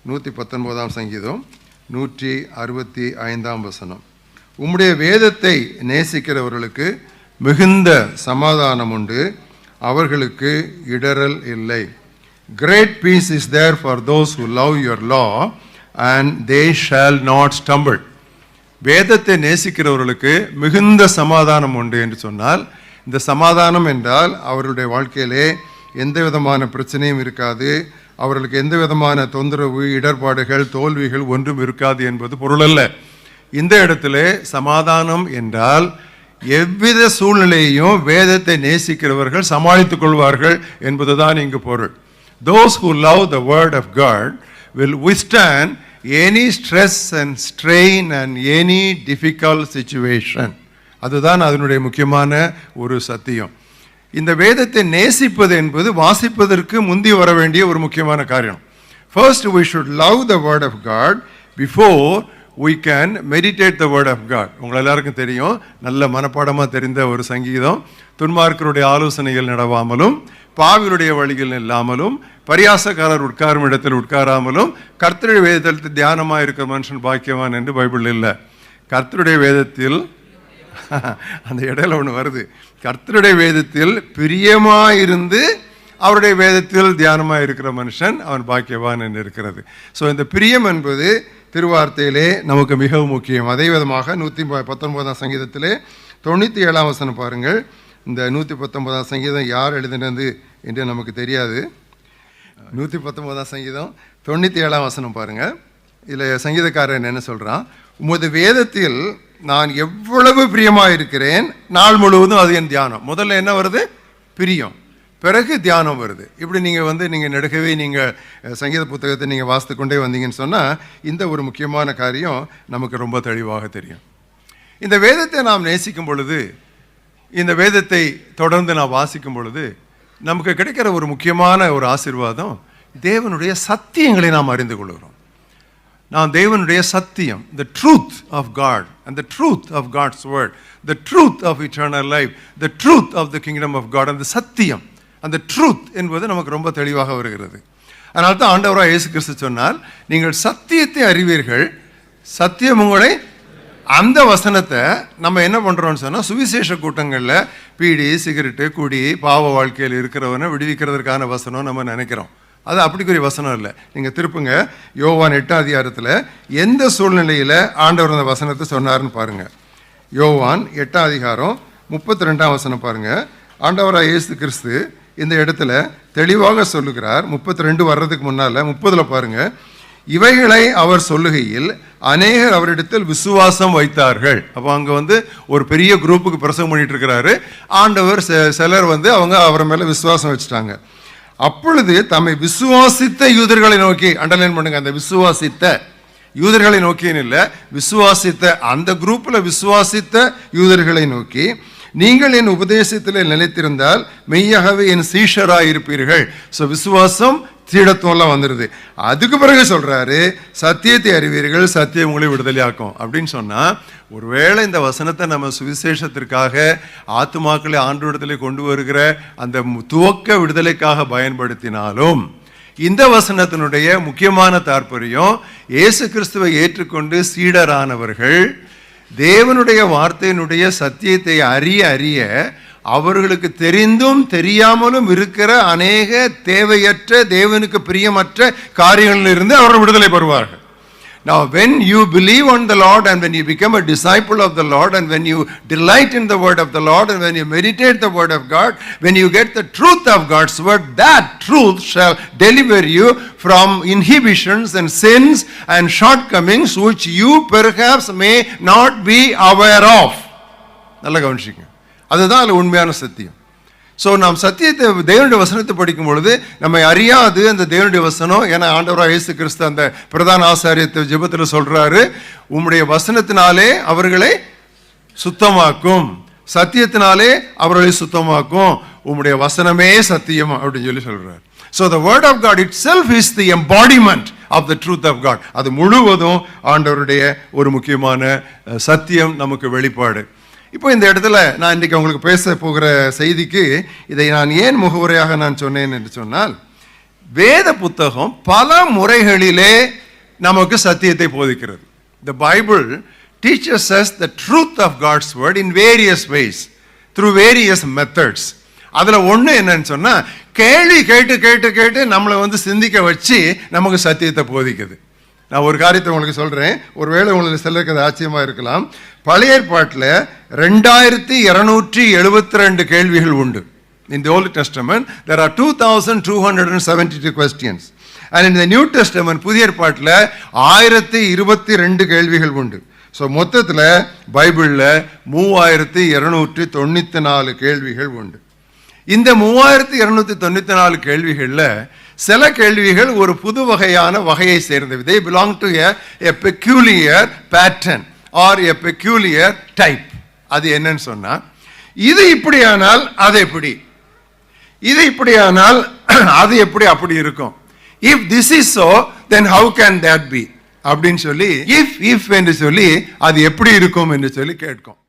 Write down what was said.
119 சங்கீதம் 165 வசனம். உம்முடைய வேதத்தை நேசிக்கிறவர்களுக்கு மிகுந்த சமாதானம் உண்டு, அவர்களுக்கு இடறல் இல்லை. Great peace is there for those who love your law, and they shall not stumble. வேதத்தை நேசிக்கிறவர்களுக்கு மிகுந்த சமாதானம் உண்டு என்று சொன்னால், இந்த சமாதானம் என்றால் அவர்களுடைய வாழ்க்கையிலே எந்த விதமான பிரச்சனையும் இருக்காது, அவர்களுக்கு எந்த விதமான தொந்தரவு, இடர்பாடுகள், தோல்விகள் ஒன்றும் இருக்காது என்பது பொருள் அல்ல. இந்த இடத்துல சமாதானம் என்றால் எவ்வித சூழ்நிலையையும் வேதத்தை நேசிக்கிறவர்கள் சமாளித்துக் கொள்வார்கள் என்பதுதான் இங்கு பொருள். Those who love the word of God will withstand any stress and strain and any difficult situation. அதுதான் அதனுடைய முக்கியமான ஒரு சத்தியம். இந்த வேதத்தை நேசிப்பது என்பது வாசிப்பதற்கு முந்தி வர வேண்டிய ஒரு முக்கியமான காரியம். First we should love the word of God before we can meditate the word of God. உங்கள் எல்லாருக்கும் தெரியும், நல்ல மனப்பாடமாக தெரிந்த ஒரு சங்கீதம். துன்மார்க்கருடைய ஆலோசனைகள் நடவாமலும், பாவிகளுடைய வழிகள் இல்லாமலும், பரியாசக்காரர் உட்காரும் இடத்தில் உட்காராமலும், கர்த்தருடைய வேதத்தில் தியானமாக இருக்கிற மனுஷன் பாக்கியவான் என்று பைபிள் இல்லை. கர்த்தருடைய வேதத்தில் அந்த இடையில ஒன்று வருது, கர்த்தருடைய வேதத்தில் பிரியமாயிருந்து அவருடைய வேதத்தில் தியானமாக இருக்கிற மனுஷன் அவன் பாக்கியவான் என்று இருக்கிறது. ஸோ இந்த பிரியம் என்பது திருவார்த்தையிலே நமக்கு மிகவும் முக்கியம். அதே விதமாக 119 சங்கீதத்திலே 97 வசனம் பாருங்கள். இந்த 119 சங்கீதம் யார் எழுதினது என்று நமக்கு தெரியாது. 119 சங்கீதம் 97 வசனம் பாருங்கள். இதில் சங்கீதக்காரன் என்ன சொல்கிறான், உமது வேதத்தில் நான் எவ்வளவு பிரியமாக இருக்கிறேன், நாள் முழுவதும் அது என் தியானம். முதல்ல என்ன வருது? பிரியம், பிறகு தியானம் வருது. இப்படி நீங்கள் நெடுகவே நீங்கள் சங்கீத புத்தகத்தை நீங்கள் வாசித்து கொண்டே வந்தீங்கன்னு சொன்னால் இந்த ஒரு முக்கியமான காரியம் நமக்கு ரொம்ப தெளிவாக தெரியும். இந்த வேதத்தை நாம் நேசிக்கும் பொழுது, இந்த வேதத்தை தொடர்ந்து நாம் வாசிக்கும் பொழுது நமக்கு கிடைக்கிற ஒரு முக்கியமான ஒரு ஆசீர்வாதம், தேவனுடைய சத்தியங்களை நாம் அறிந்து கொள்கிறோம். நான் தேவனுடைய சத்தியம், the truth of God and the truth of God's word, the truth of eternal life, the truth of the kingdom of God, and the சத்தியம், அந்த ட்ரூத் என்பது நமக்கு ரொம்ப தெளிவாக வருகிறது. அதனால தான் ஆண்டவராக இயேசு கிறிஸ்து சொன்னால், நீங்கள் சத்தியத்தை அறிவீர்கள், சத்தியம் உங்களை. அந்த வசனத்தை நம்ம என்ன பண்ணுறோம்னு சொன்னால், சுவிசேஷ கூட்டங்களில் பீடி, சிகரெட்டு, குடி, பாவ வாழ்க்கையில் இருக்கிறவனை விடுவிக்கிறதுக்கான வசனம் நம்ம நினைக்கிறோம். அது அப்படிக்குரிய வசனம் இல்லை. நீங்கள் திருப்புங்க யோவான் 8 அதிகாரத்தில் எந்த சூழ்நிலையில் ஆண்டவர் அந்த வசனத்தை சொன்னார்னு பாருங்கள். யோவான் 8 அதிகாரம் 32 வசனம் பாருங்கள். ஆண்டவராக இயேசு கிறிஸ்து இந்த இடத்துல தெளிவாக சொல்லுகிறார். 32 வர்றதுக்கு முன்னால் 30 பாருங்கள். இவைகளை அவர் சொல்லுகையில் அநேகர் அவரிடத்தில் விசுவாசம் வைத்தார்கள். அப்போ அங்கே ஒரு பெரிய குரூப்புக்கு பிரசங்கம் பண்ணிட்டு இருக்கிறாரு ஆண்டவர். சிலர் அவங்க அவர் மேலே விசுவாசம் வச்சுட்டாங்க. அப்பொழுது தம்மை விசுவாசித்த யூதர்களை நோக்கி, அண்டர்லைன் பண்ணுங்க, அந்த விசுவாசித்த யூதர்களை நோக்கின்னு இல்லை, விசுவாசித்த அந்த குரூப்பில் விசுவாசித்த யூதர்களை நோக்கி, நீங்கள் என் உபதேசத்தில் நிலைத்திருந்தால் மெய்யாகவே என் சீஷராக இருப்பீர்கள். ஸோ விசுவாசம் சீடத்துவம்லாம் வந்துடுது. அதுக்கு பிறகு சொல்கிறாரு, சத்தியத்தை அறிவீர்கள், சத்தியம் உங்களை விடுதலையாக்கும் அப்படின்னு சொன்னால், ஒருவேளை இந்த வசனத்தை நம்ம சுவிசேஷத்திற்காக ஆத்துமாக்களை ஆண்டவரிடத்திலே கொண்டு வருகிற அந்த துவக்க விடுதலைக்காக பயன்படுத்தினாலும், இந்த வசனத்தினுடைய முக்கியமான தாற்பயம், இயேசு கிறிஸ்துவை ஏற்றுக்கொண்டு சீடரானவர்கள் தேவனுடைய வார்த்தையினுடைய சத்தியத்தை அறிய அறிய அவர்களுக்கு தெரிந்தும் தெரியாமலும் இருக்கிற அநேக தேவையற்ற, தேவனுக்கு பிரியமற்ற காரியங்களிலிருந்து அவர்கள் விடுதலை பெறுவார்கள். Now when you believe on the Lord and when you become a disciple of the Lord and when you delight in the word of the Lord and when you meditate the word of God, when you get the truth of God's word, that truth shall deliver you from inhibitions and sins and shortcomings which you perhaps may not be aware of. நல்லா கவனிச்சிங்க, அதுதான் அதில் உண்மையான சத்தியம். So நாம் சத்தியத்தை, தேவனுடைய வசனத்தை படிக்கும் பொழுது நம்மை அறியாது அந்த தேவனுடைய வசனம், ஏன்னா ஆண்டவராக இயேசு கிறிஸ்து அந்த பிரதான ஆசாரியத்தை ஜெபத்தில் சொல்கிறாரு, உம்முடைய வசனத்தினாலே அவர்களை சுத்தமாக்கும், சத்தியத்தினாலே அவர்களை சுத்தமாக்கும், உம்முடைய வசனமே சத்தியம் அப்படின்னு சொல்லி சொல்கிறார். So the word of God itself is the embodiment of the truth of God. அது முழுவதும் ஆண்டவருடைய ஒரு முக்கியமான சத்தியம், நமக்கு வெளிப்பாடு. இப்போ இந்த இடத்துல நான் இன்றைக்கி உங்களுக்கு பேச போகிற செய்திக்கு இதை நான் ஏன் முகவுரையாக நான் சொன்னேன் என்று சொன்னால், வேத புத்தகம் பல முறைகளிலே நமக்கு சத்தியத்தை போதிக்கிறது. The Bible teaches us the truth of God's word in various ways, through various methods. அதுல ஒண்ணு என்னன்னு சொன்னா, கேள்வி கேட்டு கேட்டு கேட்டு நம்மளை சிந்திக்க வச்சு நமக்கு சத்தியத்தை போதிக்குது. நான் ஒரு காரியத்தை உங்களுக்கு சொல்றேன், ஒருவேளை உங்களுக்கு சிலருக்கு ஆச்சரியமா இருக்கலாம். பழைய ஏற்பாட்டில் 2272 கேள்விகள் உண்டு. In the Old Testament there are 2272 questions, and in the New Testament புதிய ஏற்பாட்டில் 1022 கேள்விகள் உண்டு. ஸோ மொத்தத்தில் பைபிளில் 3294 கேள்விகள் உண்டு. இந்த 3294 கேள்விகளில் சில கேள்விகள் ஒரு புது வகையை சேர்ந்தவை. They belong to a peculiar pattern or a peculiar type. அது என்னன்னு சொன்னா, இது இப்படியானால் அது எப்படி, இது இப்படியானால் அது எப்படி அப்படி இருக்கும், if this is so then how can that be அப்படின்னு சொல்லி, if என்று சொல்லி அது எப்படி இருக்கும் என்று சொல்லி கேட்கும்.